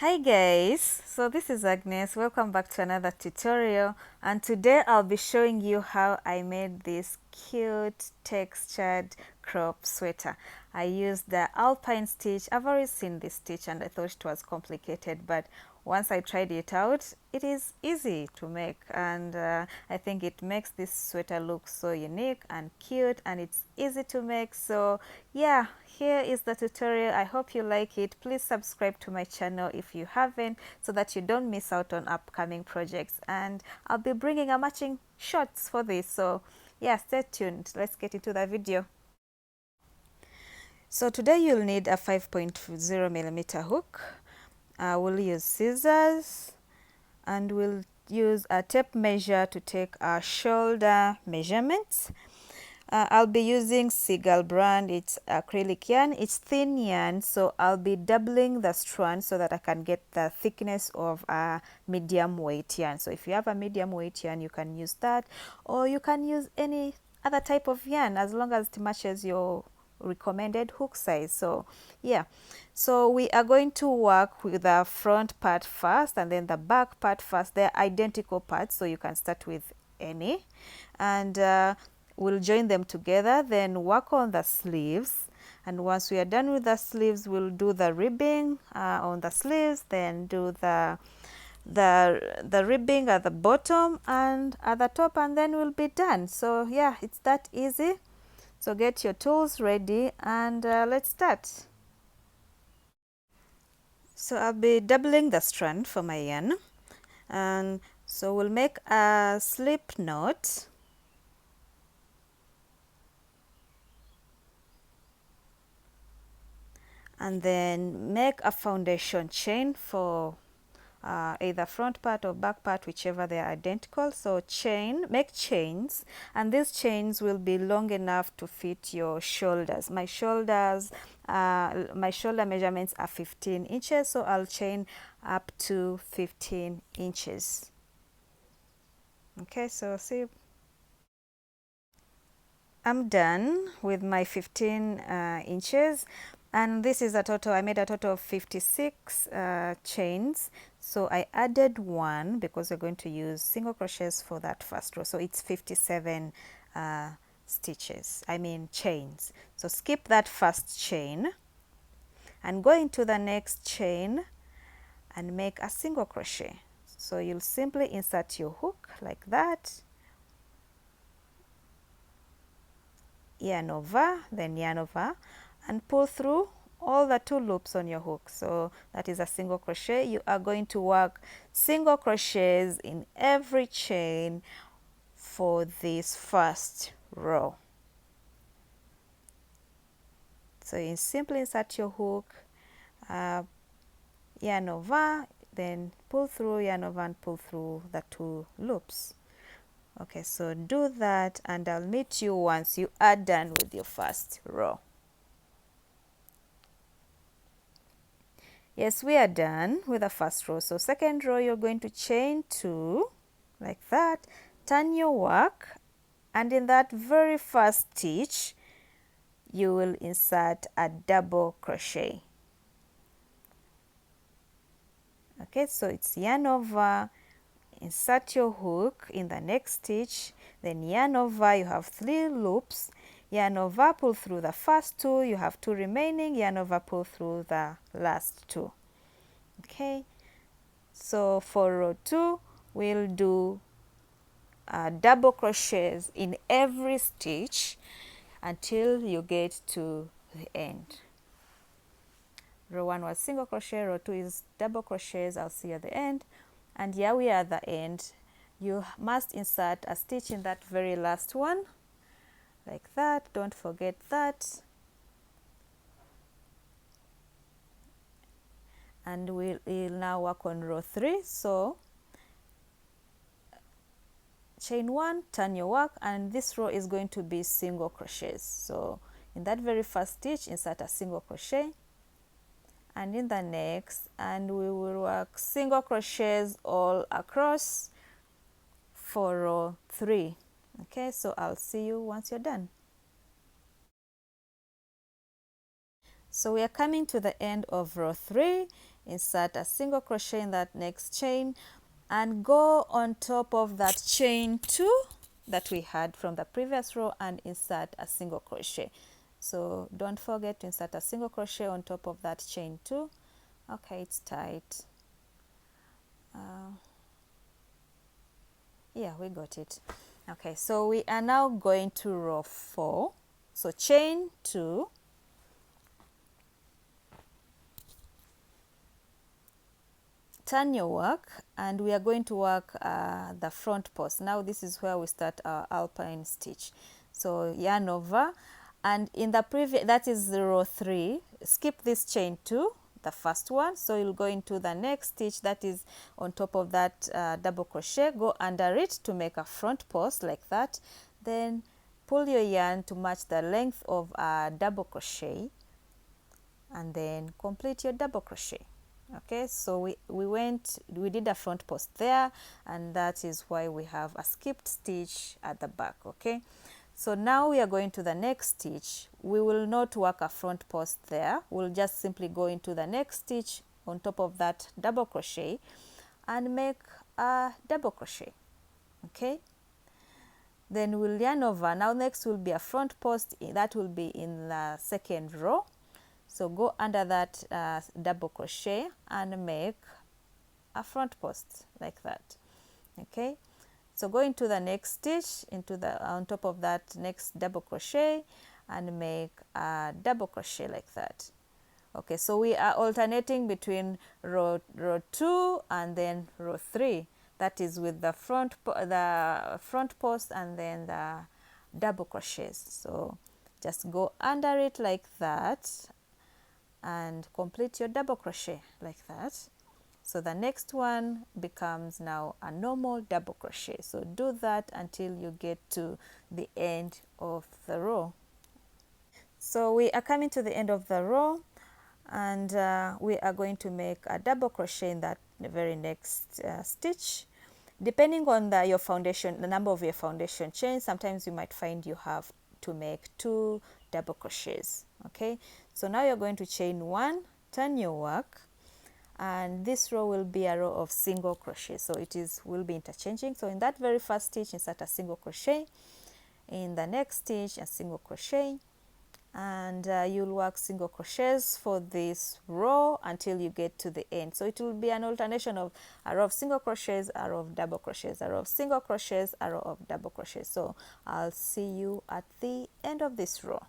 Hi guys, so this is Agnes. Welcome back to another tutorial, and today I'll be showing you how I made this cute textured crop sweater. I used the Alpine stitch. I've already seen this stitch and I thought it was complicated, but once I tried it out, it is easy to make, and I think it makes this sweater look so unique and cute, and it's easy to make. So yeah, here is the tutorial. I hope you like it. Please subscribe to my channel if you haven't, so that you don't miss out on upcoming projects, and I'll be bringing a matching shorts for this. So yeah, stay tuned. Let's get into the video. So today you'll need a 5.0 millimeter hook. We'll use scissors, and we'll use a tape measure to take our shoulder measurements. I'll be using Seagull brand. It's acrylic yarn. It's thin yarn, so I'll be doubling the strand so that I can get the thickness of a medium weight yarn. So if you have a medium weight yarn, you can use that, or you can use any other type of yarn as long as it matches your recommended hook size. So yeah, so we are going to work with the front part first and then the back part first. They're identical parts, so you can start with any, and we'll join them together, then work on the sleeves. And once we are done with the sleeves, we'll do the ribbing on the sleeves, then do the ribbing at the bottom and at the top, and then we'll be done. So yeah, it's that easy. So get your tools ready, and let's start. So I'll be doubling the strand for my yarn, and so we'll make a slip knot, and then make a foundation chain for either front part or back part, whichever they are identical. So make chains, and these chains will be long enough to fit your shoulders. My shoulder measurements are 15 inches, so I'll chain up to 15 inches. Okay, so see, I'm done with my 15 inches, and this is a total. I made a total of 56 chains. So I added one because we're going to use single crochets for that first row. So it's 57 chains. So skip that first chain and go into the next chain and make a single crochet. So you'll simply insert your hook like that, yarn over, then yarn over, and pull through all the 2 loops on your hook. So that is a single crochet. You are going to work single crochets in every chain for this first row. So you simply insert your hook, yarn over, then pull through, yarn over, and pull through the 2 loops. Okay, so do that, and I'll meet you once you are done with your first row. Yes, we are done with the first row. So second row, you're going to chain 2 like that, turn your work, and in that very first stitch you will insert a double crochet. Okay, so it's yarn over, insert your hook in the next stitch, then yarn over. You have 3 loops, yarn over, pull through the first 2, you have 2 remaining, yarn over, pull through the last 2. Okay, so for row 2 we'll do double crochets in every stitch until you get to the end. Row 1 was single crochet, row 2 is double crochets. I'll see you at the end, and here we are at the end. You must insert a stitch in that very last one like that. Don't forget that. And we'll now work on row 3. So chain 1, turn your work, and this row is going to be single crochets. So in that very first stitch, insert a single crochet, and in the next, and we will work single crochets all across for row 3. Okay, so I'll see you once you're done. So we are coming to the end of row 3. Insert a single crochet in that next chain and go on top of that chain 2 that we had from the previous row and insert a single crochet. So don't forget to insert a single crochet on top of that chain 2. Okay, it's tight. Yeah, we got it. Okay, so we are now going to row 4. So chain 2, turn your work, and we are going to work the front post. Now this is where we start our alpine stitch. So yarn over, and in the previous, that is row 3, skip this chain 2, the first one, so you'll go into the next stitch that is on top of that double crochet, go under it to make a front post like that, then pull your yarn to match the length of a double crochet, and then complete your double crochet. Okay, so we did a front post there, and that is why we have a skipped stitch at the back. Okay, so now we are going to the next stitch. We will not work a front post there, we'll just simply go into the next stitch on top of that double crochet and make a double crochet. Okay, then we'll yarn over. Now next will be a front post, that will be in the second row. So go under that double crochet and make a front post like that. Okay, so go into the next stitch, into the on top of that next double crochet and make a double crochet like that. Okay, so we are alternating between row 2 and then row 3. That is with the front post and then the double crochets. So just go under it like that and complete your double crochet like that. So the next one becomes now a normal double crochet. So do that until you get to the end of the row. So we are coming to the end of the row, and we are going to make a double crochet in that very next stitch. Depending on your foundation, the number of your foundation chains, sometimes you might find you have to make 2 double crochets. Okay, so now you're going to chain 1, turn your work, and this row will be a row of single crochet, so will be interchanging. So in that very first stitch, insert a single crochet, in the next stitch a single crochet, and you'll work single crochets for this row until you get to the end. So it will be an alternation of a row of single crochets, a row of double crochets, a row of single crochets, a row of double crochets. So I'll see you at the end of this row.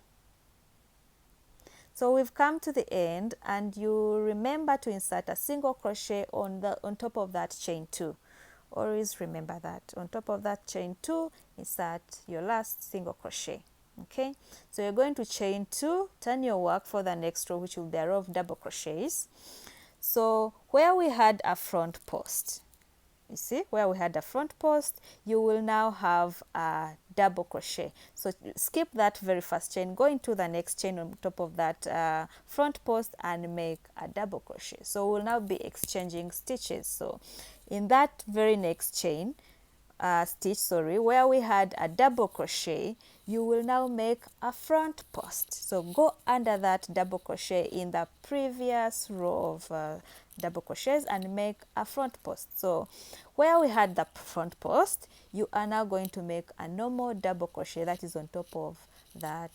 So we've come to the end, and you remember to insert a single crochet on top of that chain 2. Always remember that on top of that chain 2, insert your last single crochet. Okay, so you're going to chain 2, turn your work for the next row, which will be a row of double crochets. So where we had a front post, you see where we had a front post, you will now have a double crochet. So skip that very first chain, go into the next chain on top of that front post and make a double crochet. So we'll now be exchanging stitches. So in that very next chain where we had a double crochet, you will now make a front post. So go under that double crochet in the previous row of double crochets and make a front post. So where we had the front post, you are now going to make a normal double crochet that is on top of that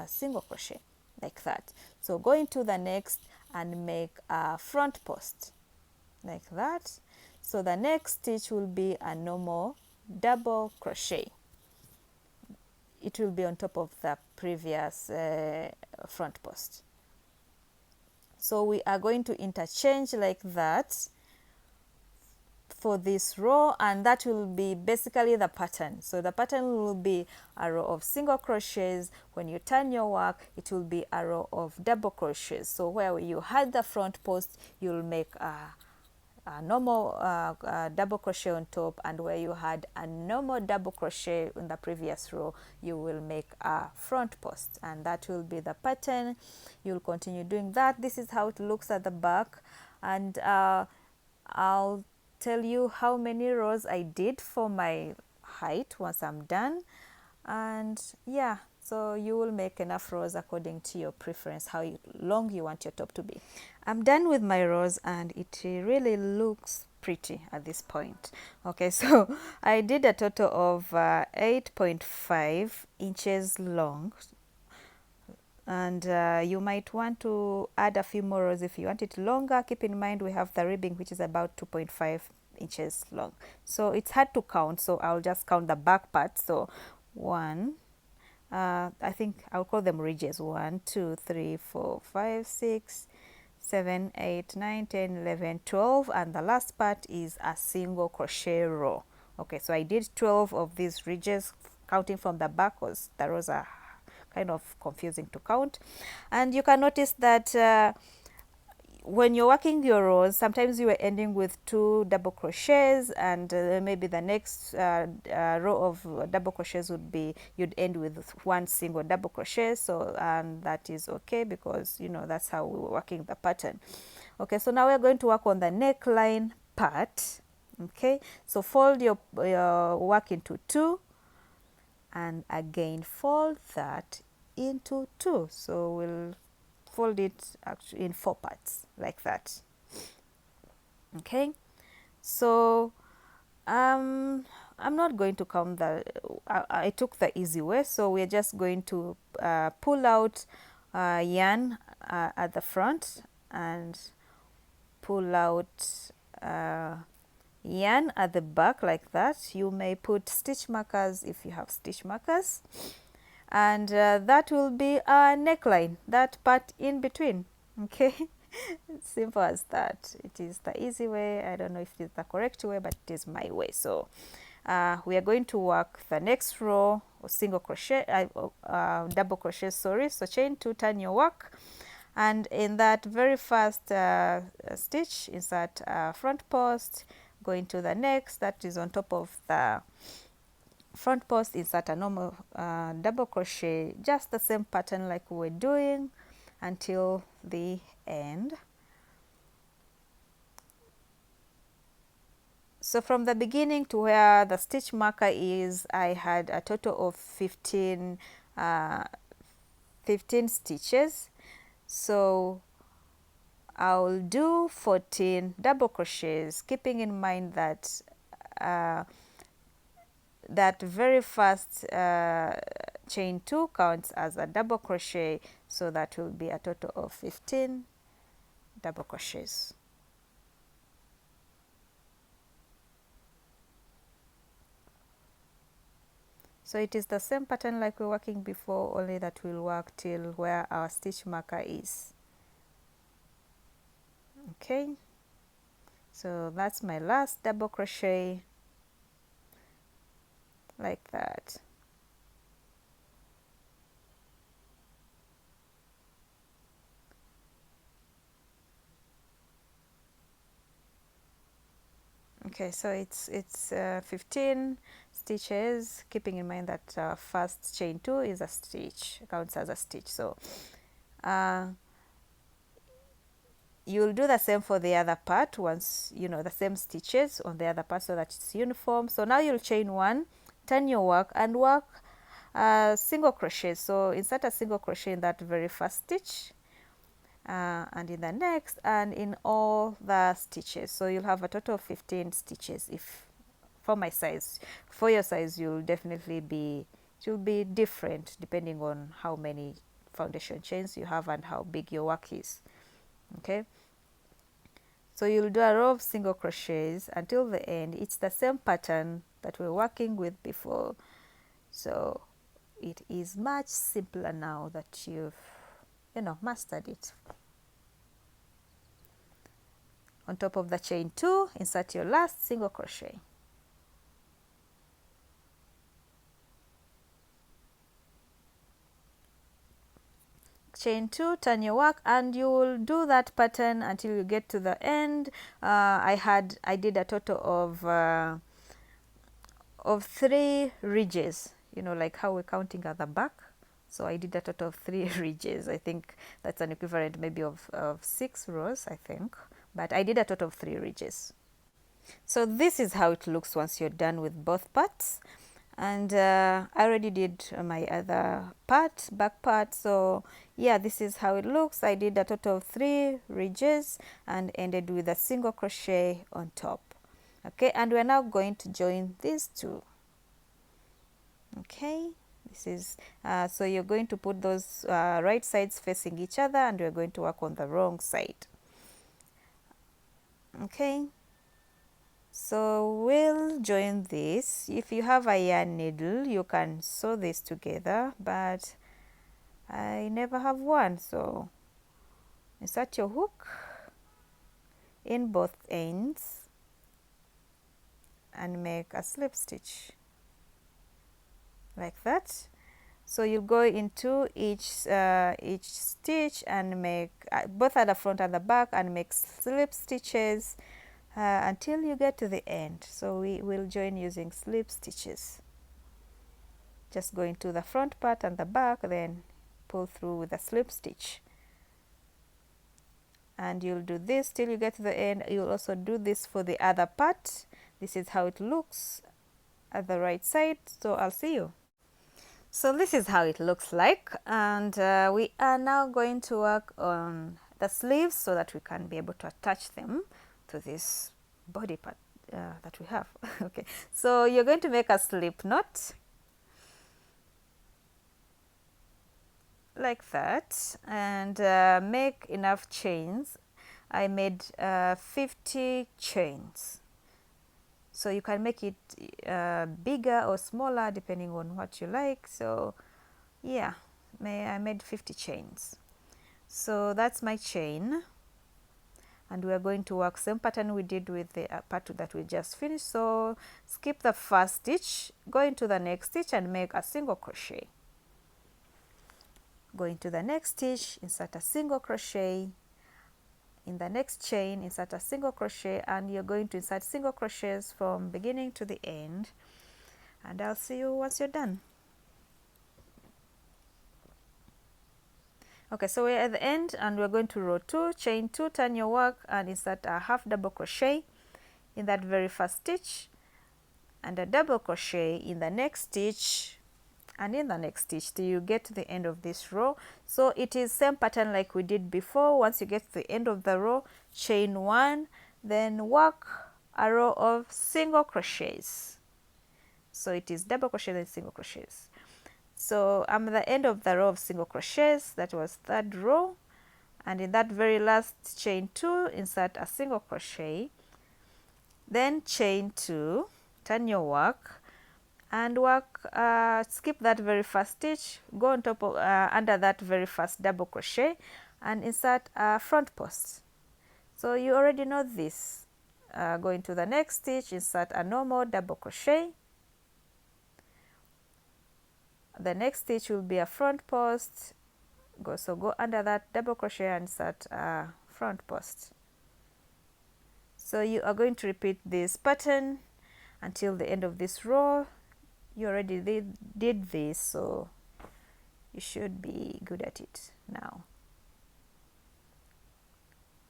single crochet like that. So go into the next and make a front post like that. So the next stitch will be a normal double crochet. It will be on top of the previous front post. So we are going to interchange like that for this row, and that will be basically the pattern. So the pattern will be a row of single crochets. When you turn your work, it will be a row of double crochets. So where you had the front post, you'll make a normal double crochet on top, and where you had a normal double crochet in the previous row, you will make a front post, and that will be the pattern. You'll continue doing that. This is how it looks at the back, and I'll tell you how many rows I did for my height once I'm done. And yeah, So you will make enough rows according to your preference, how long you want your top to be. I'm done with my rows and it really looks pretty at this point. Okay, so I did a total of 8.5 inches long, and you might want to add a few more rows if you want it longer. Keep in mind we have the ribbing, which is about 2.5 inches long, so it's hard to count, so I'll just count the back part. So one, I think I'll call them ridges: 1, 2, 3, 4, 5, 6, 7, 8, 9, 10, 11, 12, and the last part is a single crochet row. Okay, so I did 12 of these ridges, counting from the back because the rows are kind of confusing to count. And you can notice that when you're working your rows, sometimes you are ending with 2 double crochets, and maybe the next row of double crochets would be, you'd end with 1 single double crochet. So and that is okay, because you know that's how we were working the pattern. Okay, so now we're going to work on the neckline part. Okay, so fold your work into 2, and again fold that into 2. So we'll fold it actually in 4 parts like that. Okay, so I'm not going to count the I took the easy way, so we're just going to pull out yarn at the front and pull out yarn at the back like that. You may put stitch markers if you have stitch markers, and that will be a neckline, that part in between. Okay, simple as that. It is the easy way. I don't know if it's the correct way, but it is my way. So we are going to work the next row of single crochet, double crochet, sorry. So chain 2, turn your work, and in that very first stitch, insert front post, go into the next, that is on top of the front post, insert a normal double crochet, just the same pattern like we were doing until the end. So from the beginning to where the stitch marker is, I had a total of 15 stitches. So I'll do 14 double crochets, keeping in mind that that very first chain 2 counts as a double crochet, so that will be a total of 15 double crochets. So it is the same pattern like we were working before, only that we'll work till where our stitch marker is. Okay, so that's my last double crochet like that. Okay, so it's 15 stitches, keeping in mind that first chain 2 is a stitch, counts as a stitch. So you'll do the same for the other part, once you know the same stitches on the other part, so that it's uniform. So now you'll chain 1, turn your work, and work single crochet. So insert a single crochet in that very first stitch, and in the next, and in all the stitches. So you'll have a total of 15 stitches. If for my size, for your size, you'll definitely be, it will be different depending on how many foundation chains you have and how big your work is. Okay, so you'll do a row of single crochets until the end. It's the same pattern that we're working with before, so it is much simpler now that you've mastered it. On top of the chain 2, insert your last single crochet. Chain 2, turn your work, and you will do that pattern until you get to the end. I did a total of 3 ridges, like how we're counting at the back. So I did a total of 3 ridges. I think that's an equivalent maybe of 6 rows, I think, but I did a total of 3 ridges. So this is how it looks once you're done with both parts. And I already did my other part, back part. So yeah, this is how it looks. I did a total of 3 ridges and ended with a single crochet on top. Okay, and we're now going to join these two. Okay, this is so you're going to put those right sides facing each other, and we're going to work on the wrong side. Okay, so we'll join this. If you have a yarn needle, you can sew this together, but I never have one. So insert your hook in both ends and make a slip stitch like that. So you go into each stitch and make both at the front and the back, and make slip stitches until you get to the end. So we will join using slip stitches. Just go into the front part and the back, then pull through with a slip stitch. And you'll do this till you get to the end. You'll also do this for the other part. This is how it looks at the right side. So I'll see you. So this is how it looks like, and we are now going to work on the sleeves so that we can be able to attach them to this body part that we have. Okay, so you're going to make a slip knot like that, and make enough chains. I made 50 chains. So you can make it bigger or smaller depending on what you like. So yeah, I made 50 chains. So that's my chain, and we are going to work same pattern we did with the part that we just finished. So skip the first stitch, go into the next stitch and make a single crochet. Go into the next stitch, insert a single crochet. In the next chain, insert a single crochet, and you're going to insert single crochets from beginning to the end, and I'll see you once you're done. Okay, so we're at the end, and we're going to row 2, chain 2, turn your work, and insert a half double crochet in that very first stitch, and a double crochet in the next stitch, and in the next stitch till you get to the end of this row. So it is same pattern like we did before. Once you get to the end of the row, chain 1, then work a row of single crochets. So it is double crochet and single crochets. So I'm at the end of the row of single crochets. That was third row, and in that very last chain 2, insert a single crochet, then chain 2, turn your work, and work, skip that very first stitch, go on top of under that very first double crochet, and insert a front post. So you already know this. Go into the next stitch, insert a normal double crochet. The next stitch will be a front post. Go under that double crochet and insert a front post. So you are going to repeat this pattern until the end of this row. You already did this, so you should be good at it now.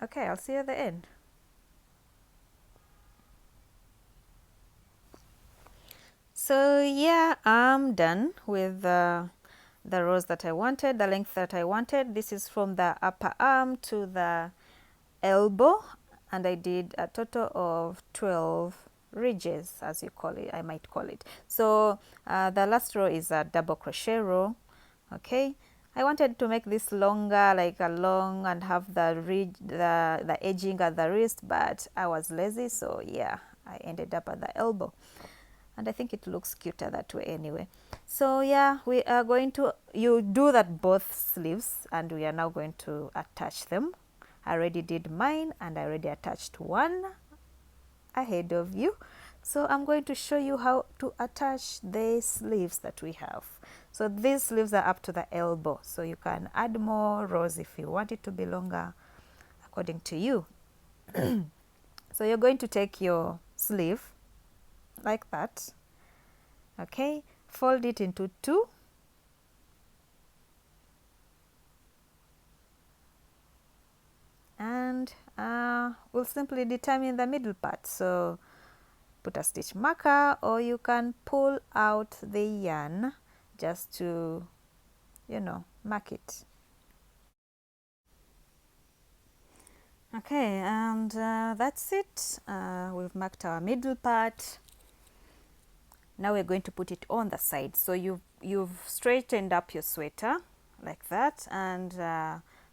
Okay, I'll see you at the end. So yeah, I'm done with the rows that I wanted, the length that I wanted. This is from the upper arm to the elbow, and I did a total of 12 ridges, as you call it, I might call it. So the last row is a double crochet row. Okay, I wanted to make this longer, like a long, and have the ridge, the edging at the wrist, but I was lazy, so yeah, I ended up at the elbow, and I think it looks cuter that way anyway. So yeah, we are going to, you do that both sleeves, and we are now going to attach them. I already did mine, and I already attached one ahead of you. So I'm going to show you how to attach the sleeves that we have. So these sleeves are up to the elbow, so you can add more rows if you want it to be longer according to you. So you're going to take your sleeve like that. Okay, fold it into 2. And we'll simply determine the middle part. So put a stitch marker, or you can pull out the yarn just to, you know, mark it. Okay, and that's it. We've marked our middle part. Now we're going to put it on the side. So you've straightened up your sweater like that, and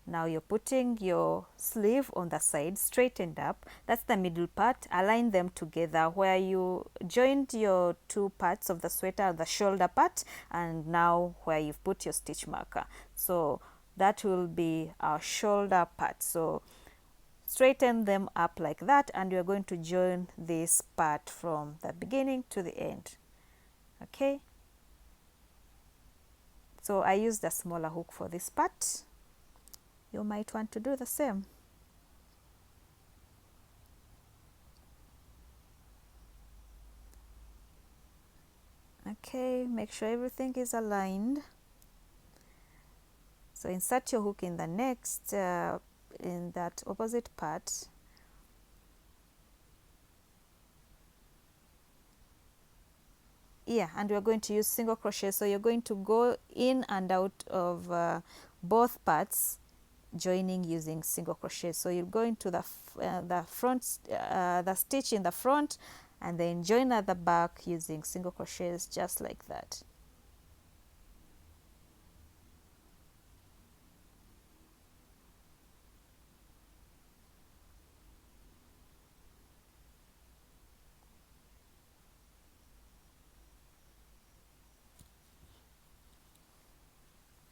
now you're putting your sleeve on the side, straightened up. That's the middle part. Align them together where you joined your two parts of the sweater, the shoulder part, and now where you've put your stitch marker. So that will be our shoulder part. So straighten them up like that, and you're going to join this part from the beginning to the end. Okay, so I used a smaller hook for this part. You might want to do the same. Okay, make sure everything is aligned. So insert your hook in the next, in that opposite part. Yeah, and we're going to use single crochet. So you're going to go in and out of both parts, joining using single crochet. So you're going to the front, the stitch in the front, and then join at the back using single crochets, just like that.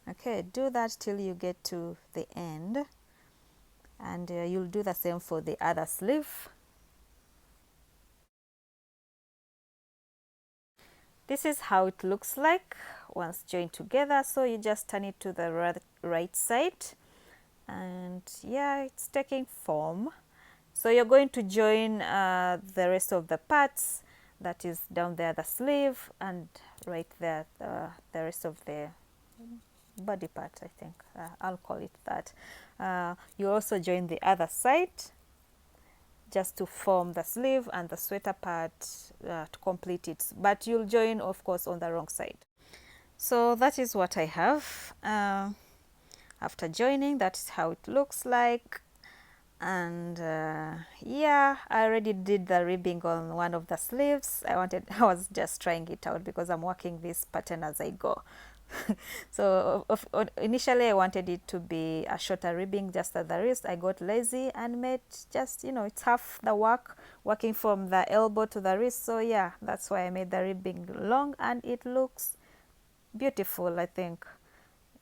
Okay, do that till you get to the end, and you'll do the same for the other sleeve. This is how it looks like once joined together. So you just turn it to the right side, and yeah, it's taking form. So you're going to join the rest of the parts, that is down there the sleeve, and right there the rest of the body part, I think. I'll call it that. You also join the other side just to form the sleeve and the sweater part to complete it, but you'll join, of course, on the wrong side. So that is what I have. After joining, that's how it looks like. And yeah, I already did the ribbing on one of the sleeves. I was just trying it out because I'm working this pattern as I go. So initially I wanted it to be a shorter ribbing just at the wrist. I got lazy and made just, you know, it's half the work, working from the elbow to the wrist. So yeah, that's why I made the ribbing long, and it looks beautiful, I think.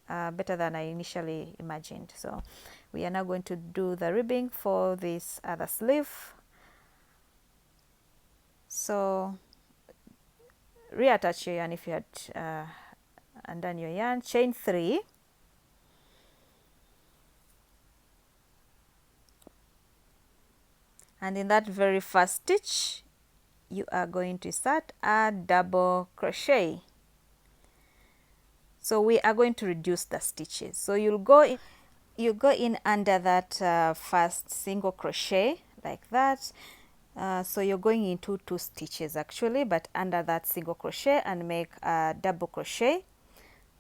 Better than I initially imagined. So we are now going to do the ribbing for this other sleeve. So reattach your yarn if you had undone your yarn, chain 3, and in that very first stitch you are going to start a double crochet. So we are going to reduce the stitches. So you go in under that first single crochet like that. So you're going into 2 stitches actually, but under that single crochet, and make a double crochet.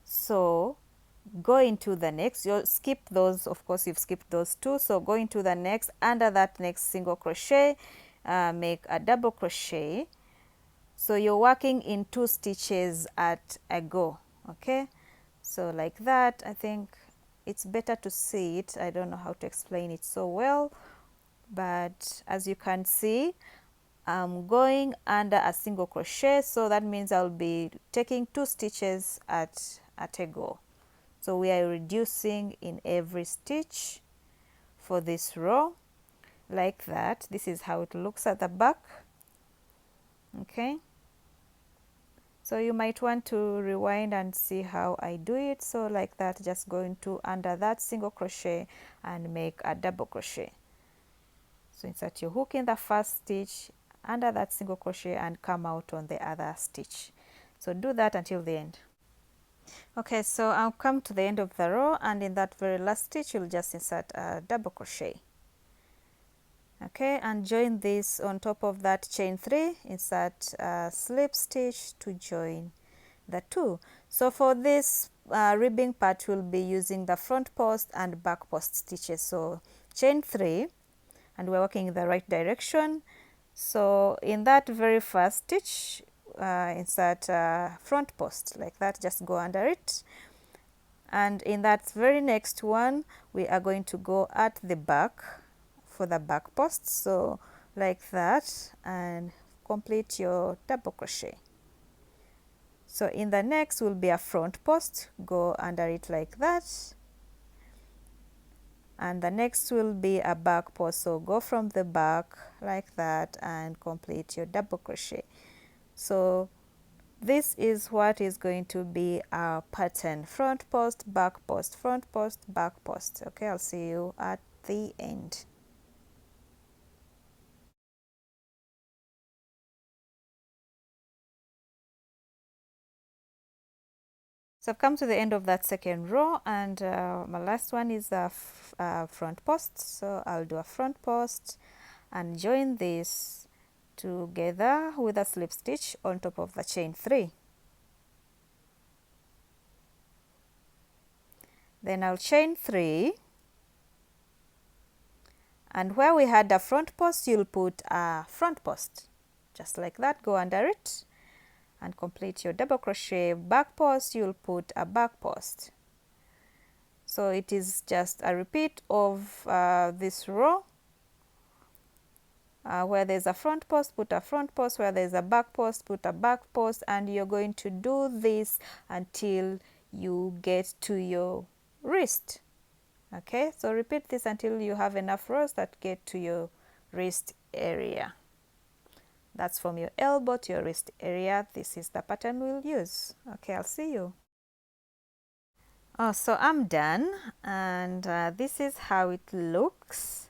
So go into the next, you'll skip those, of course you've skipped those 2, so go into the next, under that next single crochet, make a double crochet. So you're working in 2 stitches at a go. Okay, so like that. I think it's better to see it. I don't know how to explain it so well, but as you can see, I'm going under a single crochet, so that means I'll be taking 2 stitches at a go. So we are reducing in every stitch for this row like that. This is how it looks at the back. Okay, so you might want to rewind and see how I do it. So like that, just going to under that single crochet and make a double crochet. So insert your hook in the first stitch, under that single crochet, and come out on the other stitch. So do that until the end. Okay, so I'll come to the end of the row, and in that very last stitch you'll just insert a double crochet. Okay, and join this on top of that chain 3, insert a slip stitch to join the two. So for this ribbing part, we'll be using the front post and back post stitches. So chain 3, and we're working in the right direction. So in that very first stitch, insert front post like that, just go under it. And in that very next one, we are going to go at the back for the back post, so like that, and complete your double crochet. So in the next will be a front post, go under it like that, and the next will be a back post, so go from the back like that and complete your double crochet. So this is what is going to be our pattern: front post, back post, front post, back post. Okay, I'll see you at the end. So I've come to the end of that second row, and my last one is a front post. So I'll do a front post and join this together with a slip stitch on top of the chain 3. Then I'll chain 3, and where we had a front post, you'll put a front post, just like that. Go under it and complete your double crochet. Back post, you'll put a back post. So it is just a repeat of this row. Where there's a front post, put a front post. Where there's a back post, put a back post. And you're going to do this until you get to your wrist. Okay, so repeat this until you have enough rows that get to your wrist area. That's from your elbow to your wrist area. This is the pattern we'll use. Okay, I'll see you. Oh, so I'm done, and this is how it looks.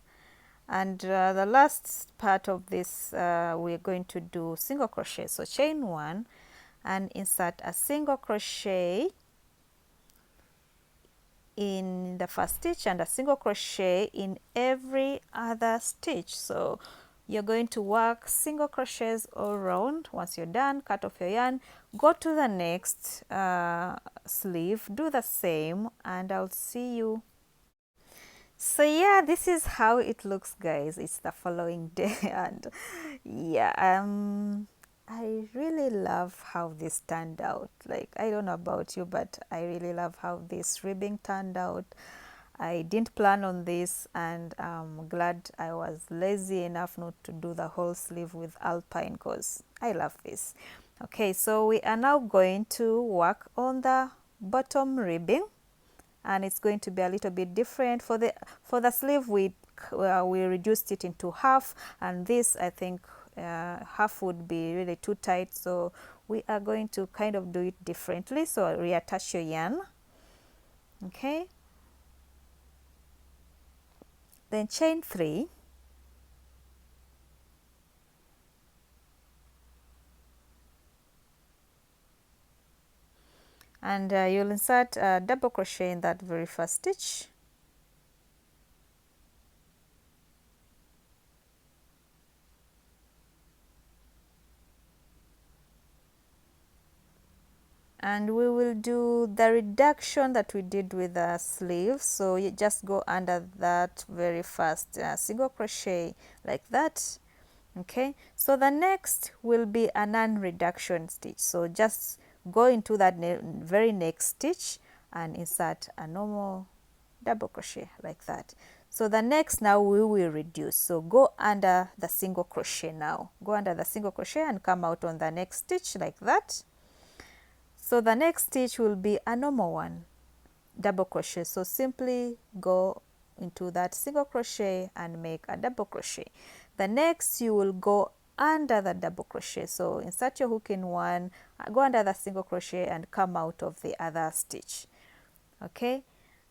And the last part of this, we're going to do single crochet. So chain 1 and insert a single crochet in the first stitch and a single crochet in every other stitch. So you're going to work single crochets all around. Once you're done, cut off your yarn, go to the next sleeve, do the same, and I'll see you. So yeah, this is how it looks, guys. It's the following day, and yeah, I really love how this turned out. Like, I don't know about you, but I really love how this ribbing turned out. I didn't plan on this, and I'm glad I was lazy enough not to do the whole sleeve with Alpine, because I love this. Okay, so we are now going to work on the bottom ribbing, and it's going to be a little bit different. For the sleeve, we reduced it into half, and this, I think, half would be really too tight, so we are going to kind of do it differently. So reattach your yarn. Okay, then chain 3, and you'll insert a double crochet in that very first stitch. And we will do the reduction that we did with the sleeve. So you just go under that very first single crochet like that. Okay, so the next will be a non-reduction stitch. So just go into that very next stitch and insert a normal double crochet like that. So the next, now we will reduce. So go under the single crochet now. Go under the single crochet and come out on the next stitch like that. So the next stitch will be a normal one, double crochet. So simply go into that single crochet and make a double crochet. The next, you will go under the double crochet. So insert your hook in one, go under the single crochet and come out of the other stitch. Okay,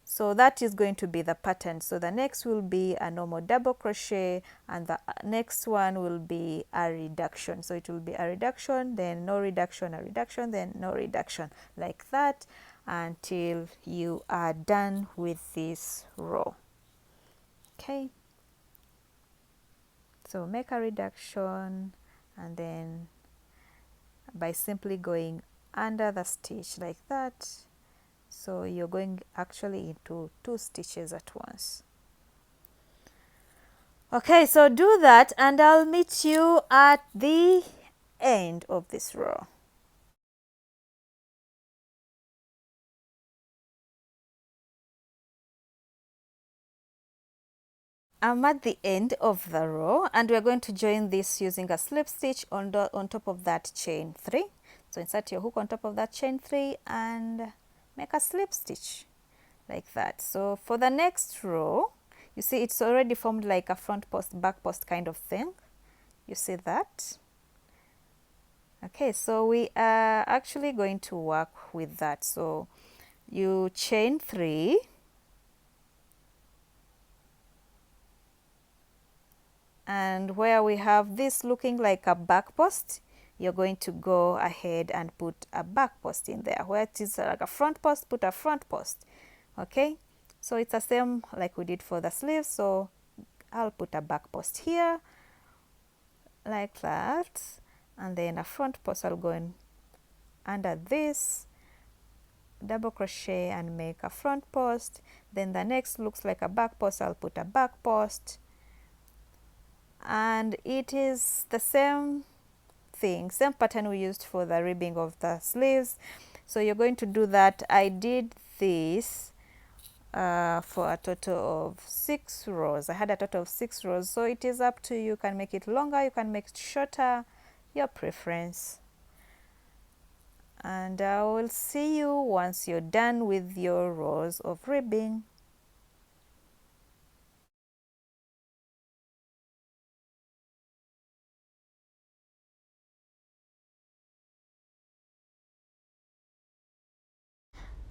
so that is going to be the pattern. So the next will be a normal double crochet, and the next one will be a reduction. So it will be a reduction, then no reduction, a reduction, then no reduction, like that, until you are done with this row. Okay, So make a reduction, and then by simply going under the stitch like that, so you're going actually into 2 stitches at once. Okay, so do that and I'll meet you at the end of this row. I'm at the end of the row and we're going to join this using a slip stitch on top of that chain 3. So insert your hook on top of that chain 3 and make a slip stitch like that. So for the next row, you see it's already formed like a front post, back post kind of thing. You see that? Okay, so we are actually going to work with that. So you chain 3, and where we have this looking like a back post, you're going to go ahead and put a back post in there. Where it is like a front post, put a front post. Okay, so it's the same like we did for the sleeves. So I'll put a back post here like that, and then a front post. I'll go in under this, double crochet and make a front post. Then the next looks like a back post. I'll put a back post, and it is the same thing, same pattern we used for the ribbing of the sleeves. So you're going to do that. I did this for a total of 6 rows. I had a total of 6 rows, so it is up to you. You can make it longer, you can make it shorter, your preference. And I will see you once you're done with your rows of ribbing.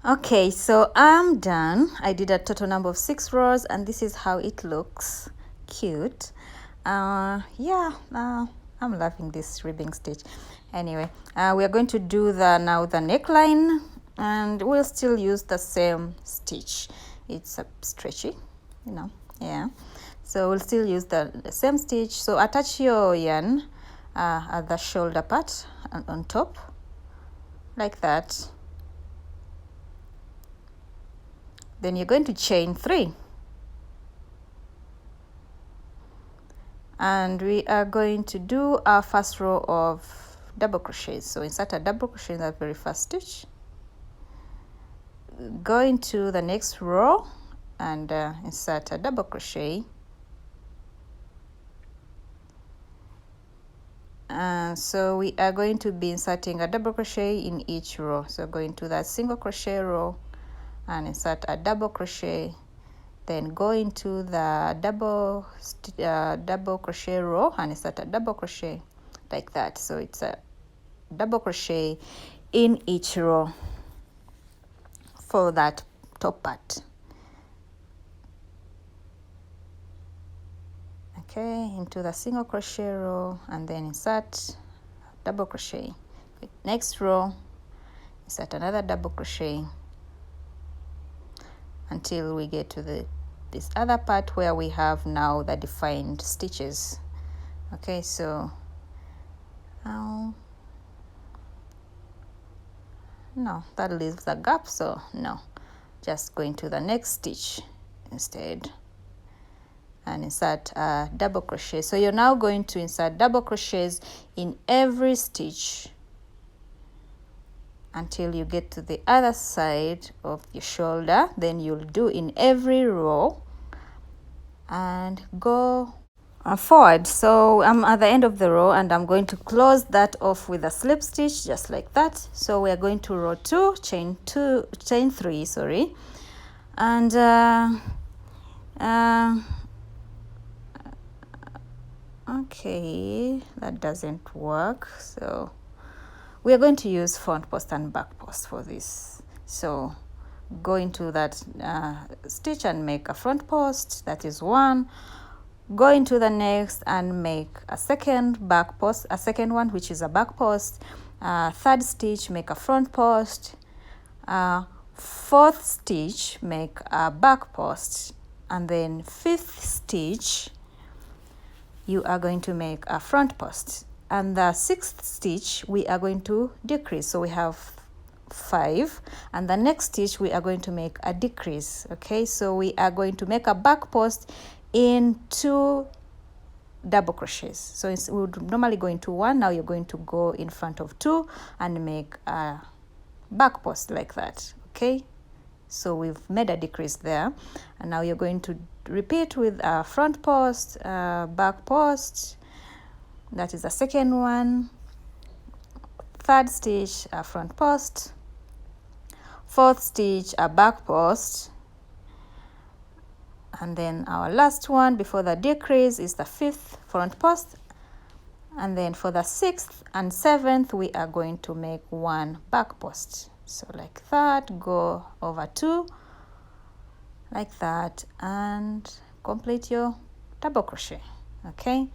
Okay, so I'm done. I did a total number of 6 rows and this is how it looks. Cute. I'm loving this ribbing stitch. Anyway, we are going to do now the neckline, and we'll still use the same stitch. It's stretchy, you know. Yeah, so we'll still use the same stitch. So attach your yarn at the shoulder part and on top like that. Then you're going to chain 3, and we are going to do our first row of double crochets. So insert a double crochet in that very first stitch, go into the next row and insert a double crochet, so we are going to be inserting a double crochet in each row. So go into that single crochet row and insert a double crochet, then go into the double crochet row and insert a double crochet like that. So it's a double crochet in each row for that top part. Okay, into the single crochet row and then insert double crochet. Next row, insert another double crochet until we get to this other part where we have now the defined stitches. Okay, so no, that leaves a gap, so no, just go into the next stitch instead and insert a double crochet. So you're now going to insert double crochets in every stitch until you get to the other side of your shoulder. Then you'll do in every row and go forward. So I'm at the end of the row and I'm going to close that off with a slip stitch just like that. So we are going to row 2, chain 3, sorry, and okay, that doesn't work. So we are going to use front post and back post for this. So go into that stitch and make a front post, that is 1. Go into the next and make a second back post, a second one which is a back post. Third stitch, make a front post. Fourth stitch, make a back post, and then fifth stitch, you are going to make a front post, and the 6th stitch we are going to decrease. So we have 5, and the next stitch we are going to make a decrease. Okay, so we are going to make a back post in 2 double crochets. So we would normally go into 1, now you're going to go in front of 2 and make a back post like that. Okay, so we've made a decrease there, and now you're going to repeat with a front post, back post, that is the second one, 3rd stitch, a front post, 4th stitch, a back post, and then our last one before the decrease is the 5th front post, and then for the 6th and 7th we are going to make 1 back post. So like that, go over 2 like that and complete your double crochet. Okay,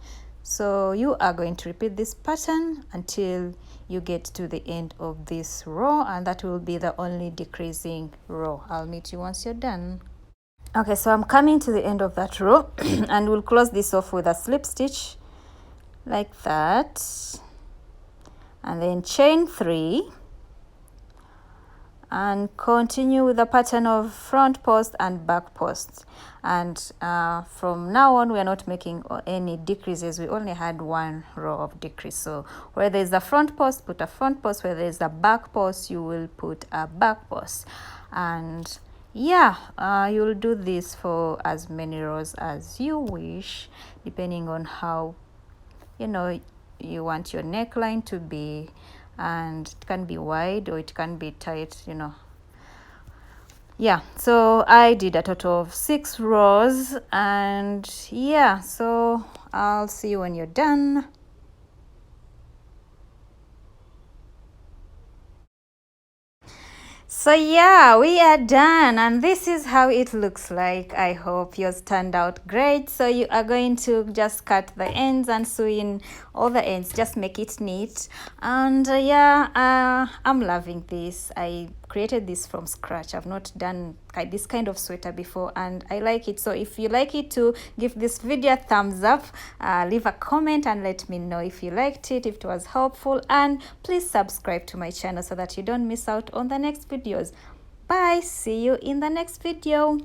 so you are going to repeat this pattern until you get to the end of this row, and that will be the only decreasing row. I'll meet you once you're done. Okay, so I'm coming to the end of that row and we'll close this off with a slip stitch like that, and then chain 3 and continue with the pattern of front post and back post. And from now on we are not making any decreases. We only had 1 row of decrease. So where there is a front post, put a front post. Where there is a back post, you will put a back post. And yeah, you'll do this for as many rows as you wish, depending on how you want your neckline to be, and it can be wide or it can be tight, yeah. So I did a total of 6 rows, and yeah, so I'll see you when you're done. So yeah, we are done, and this is how it looks like. I hope yours turned out great. So you are going to just cut the ends and sew in all the ends, just make it neat. And I'm loving this. I created this from scratch. I've not done this kind of sweater before, and I like it. So if you like it too, give this video a thumbs up, leave a comment and let me know if you liked it, if it was helpful, and please subscribe to my channel so that you don't miss out on the next videos. Bye, see you in the next video.